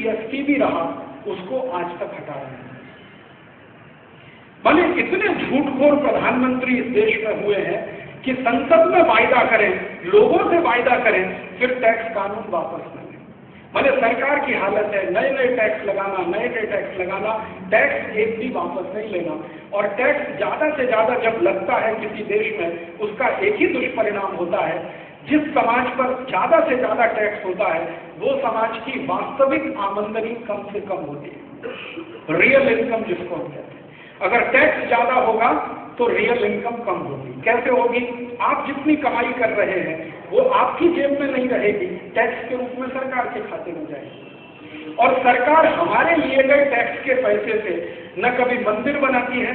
GST भी रहा उसको आज तक हटाया नहीं। भले इतने झूठखोर प्रधानमंत्री इस देश में हुए हैं कि संसद में वायदा करें, लोगों से वायदा करें, फिर टैक्स कानून वापस न लें। भले सरकार की हालत है नए नए टैक्स लगाना, नए नए टैक्स लगाना, टैक्स एक भी वापस नहीं लेना। और टैक्स ज्यादा से ज्यादा जब लगता है किसी देश में, उसका एक ही दुष्परिणाम होता है, जिस समाज पर ज्यादा से ज्यादा टैक्स होता है वो समाज की वास्तविक आमदनी कम से कम होती है, रियल इनकम जिसको हम कहते हैं। अगर टैक्स ज्यादा होगा तो रियल इनकम कम होगी। कैसे होगी? आप जितनी कमाई कर रहे हैं वो आपकी जेब में नहीं रहेगी, टैक्स के रूप में सरकार के खाते में जाएगी। और सरकार हमारे लिए गए टैक्स के पैसे से न कभी मंदिर बनाती है,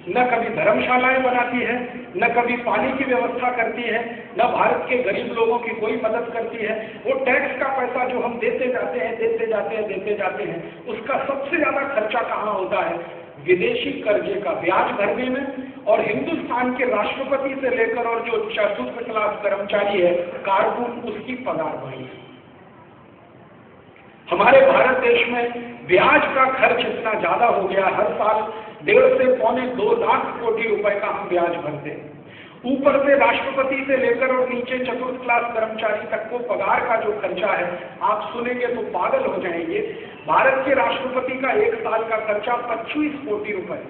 न कभी धर्मशालाएं बनाती है, न कभी पानी की व्यवस्था करती है, न भारत के गरीब लोगों की कोई मदद करती है। वो टैक्स का पैसा जो हम देते जाते हैं, उसका सबसे ज्यादा खर्चा कहाँ होता है? विदेशी कर्जे का ब्याज भरने में। और हिंदुस्तान के राष्ट्रपति से लेकर और जो चतुर्थ क्लास कर्मचारी है, कारकुन, उसकी पगार बढ़ी। हमारे भारत देश में ब्याज का खर्च इतना ज्यादा हो गया, हर साल 1.5 से पौने 2 लाख कोटी रुपए का हम ब्याज भरते हैं। ऊपर से राष्ट्रपति से लेकर और नीचे चतुर्थ क्लास कर्मचारी तक को पगार का जो खर्चा है, आप सुनेंगे तो पागल हो जाएंगे। भारत के राष्ट्रपति का एक साल का खर्चा 25 कोटी रुपए।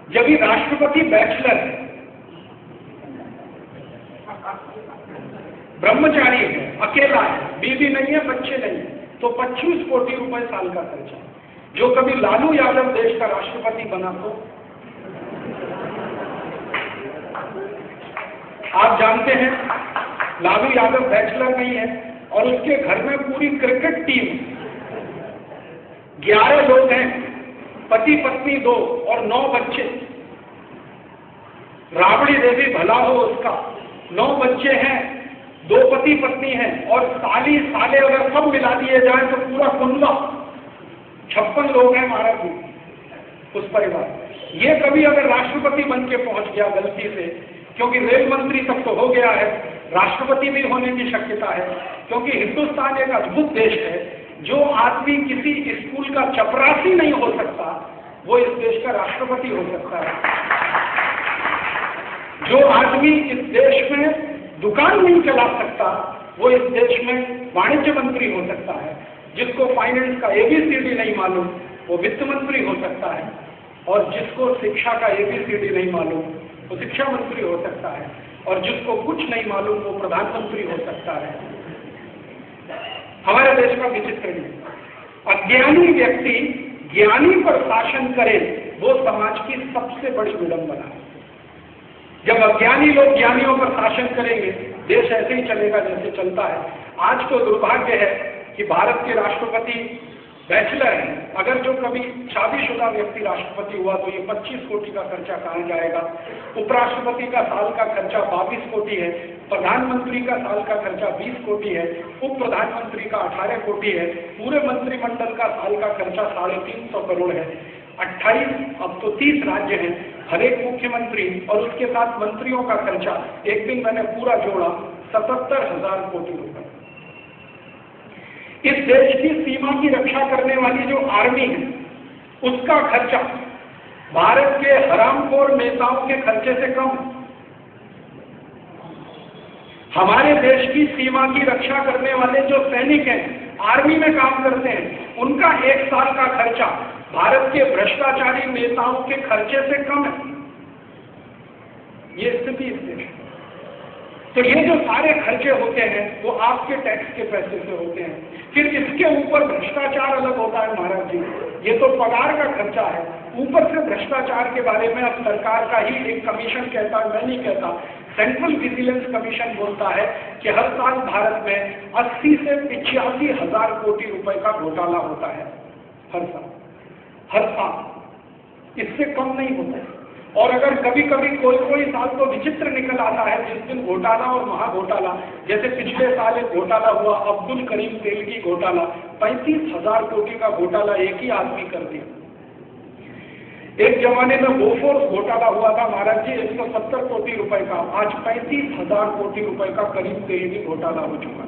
जब ये राष्ट्रपति बैचलर है, ब्रह्मचारी है, अकेला है, बीवी नहीं है, बच्चे नहीं है, तो 25 कोटी रुपए साल का खर्चा। जो कभी लालू यादव देश का राष्ट्रपति बना तो आप जानते हैं लालू यादव बैचलर नहीं है और उसके घर में पूरी क्रिकेट टीम 11 लोग हैं, पति पत्नी 2 और 9 बच्चे। राबड़ी देवी भला हो उसका, 9 बच्चे हैं, 2 पति पत्नी हैं और साली साले अगर सब मिला दिए जाए तो पूरा कुंबा 56 लोग हैं महाराज जी उस परिवार। ये कभी अगर राष्ट्रपति बन के पहुंच गया गलती से, क्योंकि रेल मंत्री तक तो हो गया है, राष्ट्रपति भी होने की शक्यता है, क्योंकि हिंदुस्तान एक अद्भुत देश है। जो आदमी किसी स्कूल का चपरासी नहीं हो सकता वो इस देश का राष्ट्रपति हो सकता है। जो आदमी इस देश में दुकान नहीं चला सकता वो इस देश में वाणिज्य मंत्री हो सकता है। जिसको फाइनेंस का ABCD नहीं मालूम वो वित्त मंत्री हो सकता है, और जिसको शिक्षा का ABCD नहीं मालूम वो शिक्षा मंत्री हो सकता है, और जिसको कुछ नहीं मालूम वो प्रधानमंत्री हो सकता है। हमारे देश का विचित्र है, अज्ञानी व्यक्ति ज्ञानी पर शासन करे वो समाज की सबसे बड़ी विडंबना है। जब अज्ञानी लोग ज्ञानियों पर शासन करेंगे देश ऐसे ही चलेगा जैसे चलता है। आज तो दुर्भाग्य है कि भारत के राष्ट्रपति बैचलर है। अगर जो कभी शादीशुदा व्यक्ति राष्ट्रपति हुआ तो ये 25 कोटी का खर्चा कहाँ जाएगा? उपराष्ट्रपति का साल का खर्चा 22 कोटी है, प्रधानमंत्री का साल का खर्चा 20 कोटी है, उप प्रधानमंत्री का 18 कोटी है, पूरे मंत्रिमंडल का साल का खर्चा 350 करोड़ है। 28 अब तो 30 राज्य हैं, हर एक मुख्यमंत्री और उसके साथ मंत्रियों का खर्चा, एक दिन मैंने पूरा जोड़ा, 77,000 कोटी रुपए। इस देश की सीमा की रक्षा करने वाली जो आर्मी है उसका खर्चा भारत के हरामखोर नेताओं के खर्चे से कम। हमारे देश की सीमा की रक्षा करने वाले जो सैनिक हैं, आर्मी में काम करते हैं, उनका एक साल का खर्चा भारत के भ्रष्टाचारी नेताओं के खर्चे से कम है। ये स्थिति इस देश में। तो ये जो सारे खर्चे होते हैं वो आपके टैक्स के पैसे से होते हैं। फिर इसके ऊपर भ्रष्टाचार अलग होता है महाराज जी, ये तो पगार का खर्चा है। ऊपर से भ्रष्टाचार के बारे में अब सरकार का ही एक कमीशन कहता है, मैं नहीं कहता, सेंट्रल विजिलेंस कमीशन बोलता है कि हर साल भारत में 80 से 85,000 कोटी रुपए का घोटाला होता है हर साल, इससे कम नहीं होता है। और अगर कभी कभी कोई साल तो विचित्र निकल आता है जिस दिन घोटाला और महाघोटाला, जैसे पिछले साल एक घोटाला हुआ अब्दुल करीम तेल की घोटाला, 35,000 कोटी का घोटाला एक ही आदमी कर दिया। एक जमाने में बोफोर्स घोटाला हुआ था महाराज जी 170 कोटी रुपए का, आज 35,000 कोटी रुपए का करीब तेल की घोटाला हो चुका।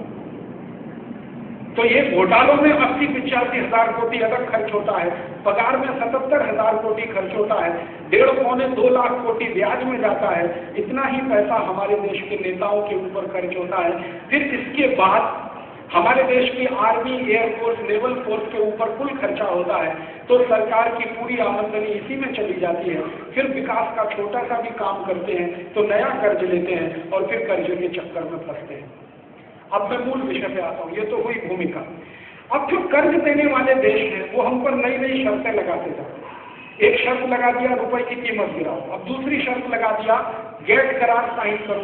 तो ये घोटालों में 80-85 हजार कोटी अलग खर्च होता है, पगार में 77,000 कोटी खर्च होता है, 1.5-2 लाख कोटी ब्याज में जाता है। इतना ही पैसा हमारे देश के नेताओं के ऊपर खर्च होता है। फिर इसके बाद हमारे देश की आर्मी, एयरफोर्स, नेवल फोर्स के ऊपर कुल खर्चा होता है। तो सरकार की पूरी आमदनी इसी में चली जाती है। फिर विकास का छोटा सा भी काम करते हैं तो नया कर्ज लेते हैं और फिर कर्ज के चक्कर में फंसते हैं। अब मैं मूल विषय पे आता हूँ। ये तो हुई भूमिका। अब जो कर्ज देने वाले देश हैं वो हम पर नई नई शर्तें लगाते जाते हैं। एक शर्त लगा दिया रुपए की कीमत गिराओ, अब दूसरी शर्त लगा दिया गेट करार साइन करो,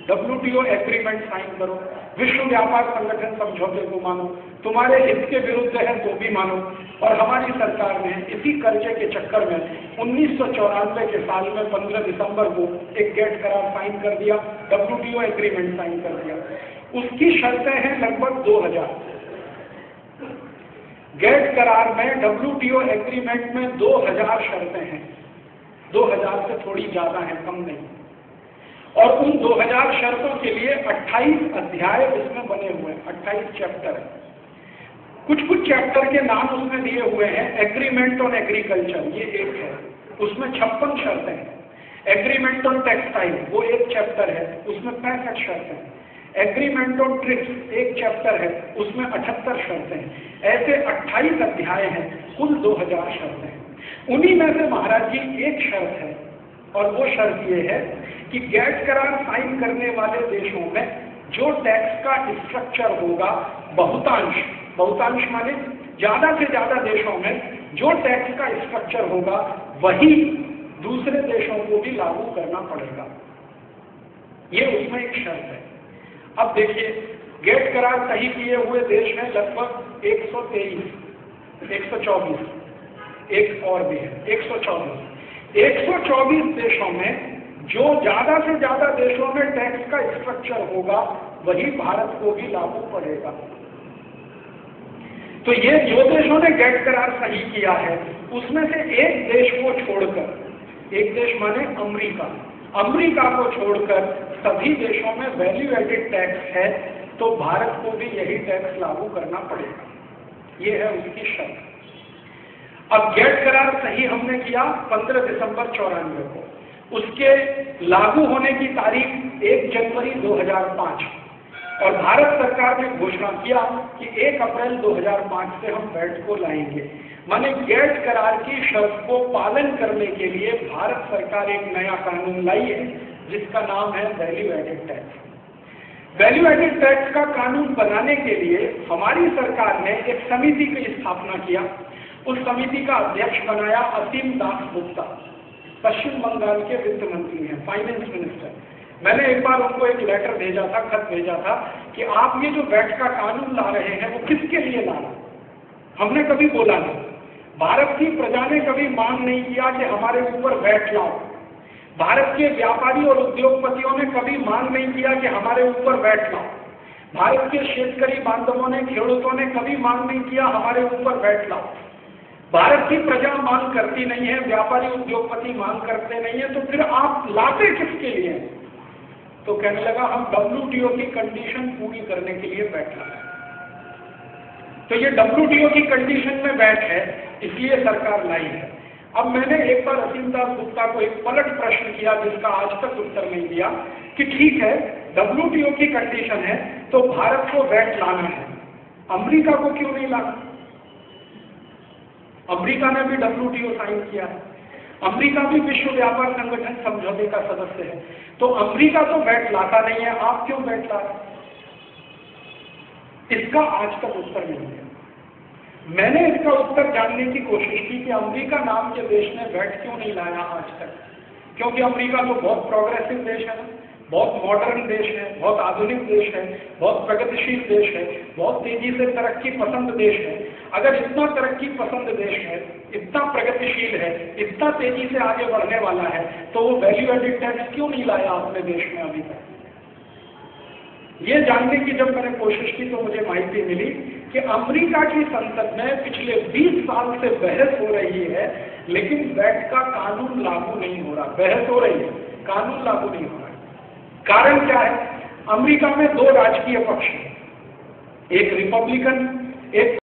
WTO एग्रीमेंट साइन करो, विश्व व्यापार संगठन समझौते को मानो, तुम्हारे हित के विरुद्ध है तो भी मानो। और हमारी सरकार ने इसी कर्जे के चक्कर में 1994 के साल में 15 दिसंबर को एक गेट करार साइन कर दिया, WTO एग्रीमेंट साइन कर दिया। उसकी शर्तें हैं लगभग 2000। गेट करार में, WTO एग्रीमेंट में 2000 शर्तें हैं। 2000 से थोड़ी ज्यादा है, कम नहीं। और उन 2000 शर्तों के लिए 28 अध्याय इसमें बने हुए हैं, 28 चैप्टर है। कुछ चैप्टर के नाम उसमें दिए हुए हैं। एग्रीमेंट ऑन एग्रीकल्चर ये एक है, उसमें 56 शर्तें हैं। एग्रीमेंट ऑन टेक्सटाइल वो एक चैप्टर है, उसमें 65 शर्तें हैं। एग्रीमेंट ऑन ट्रिप्स एक चैप्टर है, उसमें 78 शर्तें हैं। ऐसे 28 अध्याय हैं, कुल 2000 शर्तें हैं। उन्हीं में से महाराज जी एक शर्त है, और वो शर्त ये है कि गेट करार साइन करने वाले देशों में जो टैक्स का स्ट्रक्चर होगा, बहुतांश माने ज्यादा से ज्यादा देशों में जो टैक्स का स्ट्रक्चर होगा वही दूसरे देशों को भी लागू करना पड़ेगा। ये उसमें एक शर्त है। अब देखिए, गेट करार सही किए हुए देश हैं लगभग 123, 124, एक और भी है 124। 124 देशों में जो ज्यादा से ज्यादा देशों में टैक्स का स्ट्रक्चर होगा वही भारत को भी लागू पड़ेगा। तो ये जो देशों ने गेट करार सही किया है उसमें से एक देश को छोड़कर, एक देश माने अमेरिका को छोड़कर सभी देशों में वैल्यू एडेड टैक्स है, तो भारत को भी यही टैक्स लागू करना पड़ेगा। ये है उसकी शर्त। अब गेट करार सही हमने किया 15 दिसंबर 94 को, उसके लागू होने की तारीख 1 जनवरी 2005, और भारत सरकार ने घोषणा किया कि 1 अप्रैल 2005 से हम वैट को लाएंगे। माने गेट करार की शर्त को पालन करने के लिए भारत सरकार एक नया कानून लाई है जिसका नाम है value added tax. Value added tax का कानून बनाने के लिए हमारी सरकार ने एक समिति की स्थापना किया। उस समिति का अध्यक्ष बनाया असीम दास गुप्ता, पश्चिम बंगाल के वित्त मंत्री हैं, फाइनेंस मिनिस्टर। मैंने एक बार उनको एक लेटर भेजा था, खत भेजा था कि आप ये जो वैट का कानून ला रहे हैं वो किसके लिए ला रहे हैं? हमने कभी बोला नहीं, भारत की प्रजा ने कभी मांग नहीं किया कि हमारे ऊपर वैट लाओ। भारत के व्यापारी और उद्योगपतियों ने कभी मांग नहीं किया कि हमारे ऊपर वैट लाओ। भारत के शेतकरी बांधवों ने, खेडूतों ने कभी मांग नहीं किया हमारे ऊपर वैट लाओ। भारत की प्रजा मांग करती नहीं है, व्यापारी उद्योगपति मांग करते नहीं है, तो फिर आप लाते किसके लिए? तो कहने लगा हम WTO की कंडीशन पूरी करने के लिए वैट लाते हैं। तो ये WTO की कंडीशन में वैट है, इसलिए सरकार लाई है। अब मैंने एक बार असीम दास गुप्ता को एक पलट प्रश्न किया जिसका आज तक उत्तर नहीं दिया कि ठीक है WTO की कंडीशन है तो भारत को वैट लाना है, अमेरिका को क्यों नहीं लाना? अमेरिका ने भी WTO साइन किया है, अमेरिका भी विश्व व्यापार संगठन समझौते का सदस्य है, तो अमेरिका तो वैट लाता नहीं है, आप क्यों वैट ला रहे? इसका आज तक उत्तर नहीं है। मैंने इसका उत्तर जानने की कोशिश की कि अमेरिका नाम के देश ने वैट क्यों नहीं लाया आज तक, क्योंकि अमेरिका तो बहुत प्रोग्रेसिव देश है, बहुत मॉडर्न देश है, बहुत आधुनिक देश है, बहुत प्रगतिशील देश है, बहुत तेजी से तरक्की पसंद देश है। अगर इतना तरक्की पसंद देश है, इतना प्रगतिशील है, इतना तेजी से आगे बढ़ने वाला है, तो वो वैल्यू एडेड टैक्स क्यों नहीं लाया अपने देश में अभी तक? ये जानने की जब मैंने कोशिश की तो मुझे माहिती मिली कि अमेरिका की संसद में पिछले 20 साल से बहस हो रही है, लेकिन वैट का कानून लागू नहीं हो रहा। बहस हो रही है, कानून लागू नहीं हो रहा है। कारण क्या है? अमेरिका में 2 राजकीय पक्ष हैं, एक रिपब्लिकन एक